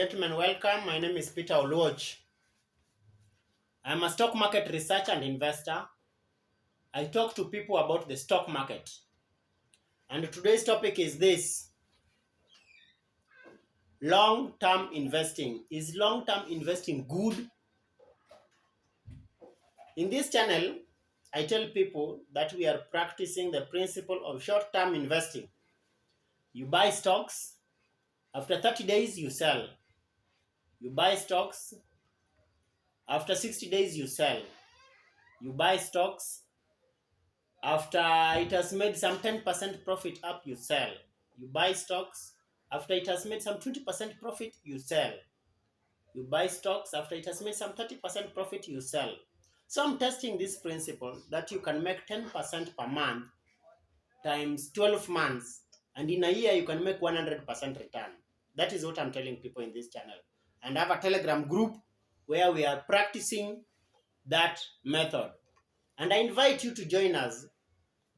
gentlemen, welcome. My name is Peter Oluoch. I'm a stock market researcher and investor. I talk to people about the stock market. And today's topic is this: long-term investing. Is long-term investing good? In this channel, I tell people that we are practicing the principle of short-term investing. You buy stocks, after 30 days you sell. You buy stocks, after 60 days you sell. You buy stocks, after it has made some 10% profit up, you sell. You buy stocks, after it has made some 20% profit, you sell. You buy stocks, after it has made some 30% profit, you sell. So I'm testing this principle that you can make 10% per month times 12 months, and in a year you can make 100% return. That is what I'm telling people in this channel. And I have a Telegram group where we are practicing that method. And I invite you to join us.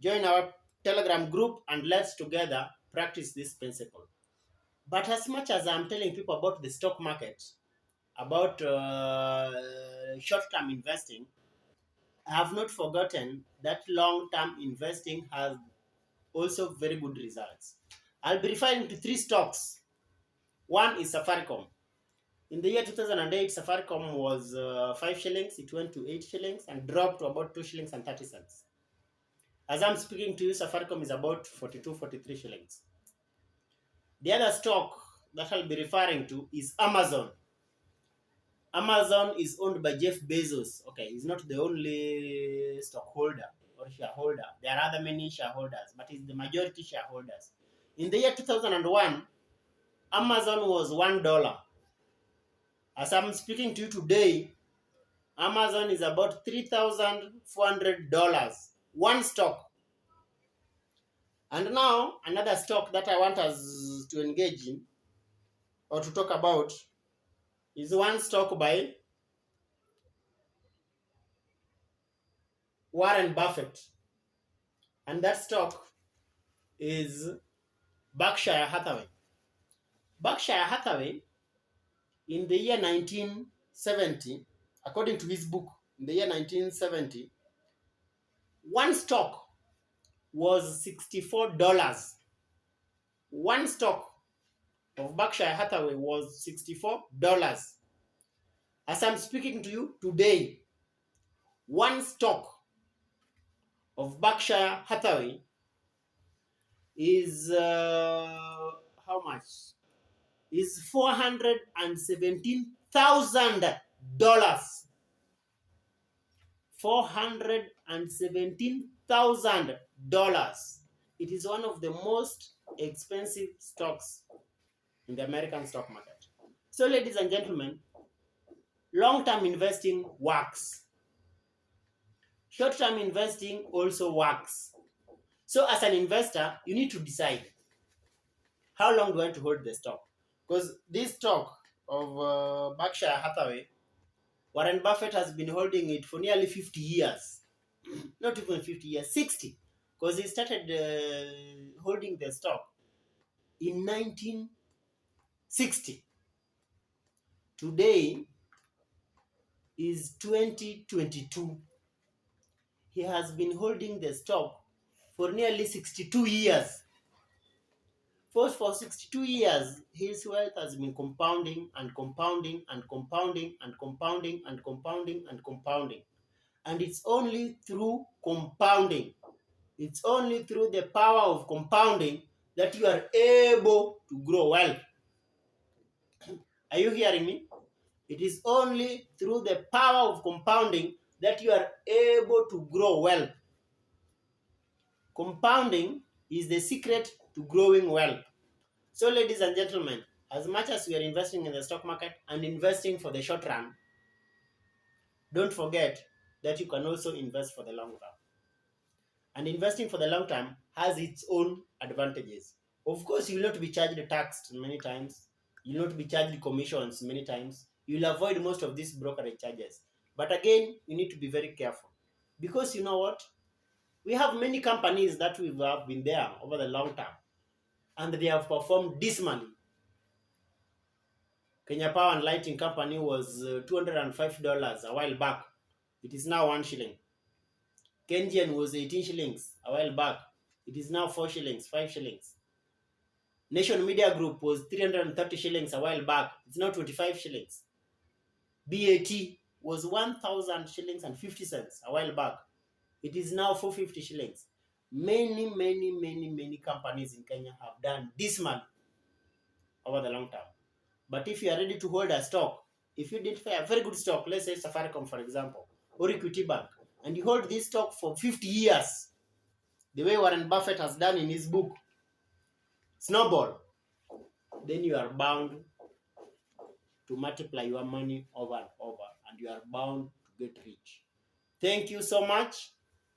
Join our Telegram group and let's together practice this principle. But as much as I'm telling people about the stock market, about short-term investing, I have not forgotten that long-term investing has also very good results. I'll be referring to three stocks. One is Safaricom. In the year 2008, Safaricom was 5 shillings. It went to 8 shillings and dropped to about 2 shillings and 30 cents. As I'm speaking to you, Safaricom is about 42, 43 shillings. The other stock that I'll be referring to is Amazon. Amazon is owned by Jeff Bezos. Okay, he's not the only stockholder or shareholder. There are other many shareholders, but he's the majority shareholders. In the year 2001, Amazon was $1. As I'm speaking to you today, Amazon is about $3,400. One stock. And now, another stock that I want us to engage in or to talk about is one stock by Warren Buffett. And that stock is Berkshire Hathaway. Berkshire Hathaway, in the year 1970, according to his book, in the year 1970, one stock was $64. One stock of Berkshire Hathaway was $64. As I'm speaking to you today, one stock of Berkshire Hathaway is how much? Is $417,000. $417,000. It is one of the most expensive stocks in the American stock market. So, ladies and gentlemen, long-term investing works. Short-term investing also works. So, as an investor, you need to decide how long do I want to hold the stock. Because this stock of Berkshire Hathaway, Warren Buffett has been holding it for nearly 50 years. Not even 50 years, 60. Because he started holding the stock in 1960. Today is 2022. He has been holding the stock for nearly 62 years. For 62 years, his wealth has been compounding and compounding and compounding and compounding and compounding and compounding. And it's only through compounding, it's only through the power of compounding that you are able to grow wealth. Are you hearing me? It is only through the power of compounding that you are able to grow wealth. Compounding is the secret to growing wealth. So, ladies and gentlemen, as much as we are investing in the stock market and investing for the short run, don't forget that you can also invest for the long term. And investing for the long term has its own advantages. Of course, you will not be charged tax many times. You will not be charged commissions many times. You will avoid most of these brokerage charges. But again, you need to be very careful. Because you know what? We have many companies that we have been there over the long term. And they have performed dismally. Kenya Power and Lighting Company was $205 a while back. It is now 1 shilling. Kengen was 18 shillings a while back. It is now 4 shillings, 5 shillings. Nation Media Group was 330 shillings a while back. It's now 25 shillings. BAT was 1,000 shillings and 50 cents a while back. It is now 450 shillings. Many companies in Kenya have done this money over the long term. But if you are ready to hold a stock, if you identify a very good stock, let's say Safaricom, for example, or Equity Bank, and you hold this stock for 50 years, the way Warren Buffett has done in his book, Snowball, then you are bound to multiply your money over and over, and you are bound to get rich. Thank you so much.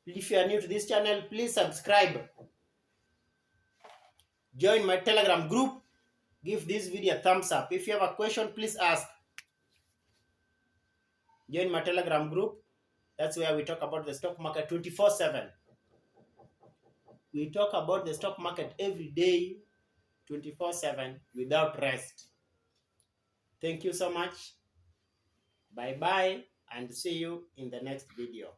If you are new to this channel, please subscribe. Join my Telegram group. Give this video a thumbs up. If you have a question, please ask. Join my Telegram group. That's where we talk about the stock market 24/7. We talk about the stock market every day, 24/7, without rest. Thank you so much. Bye-bye, and see you in the next video.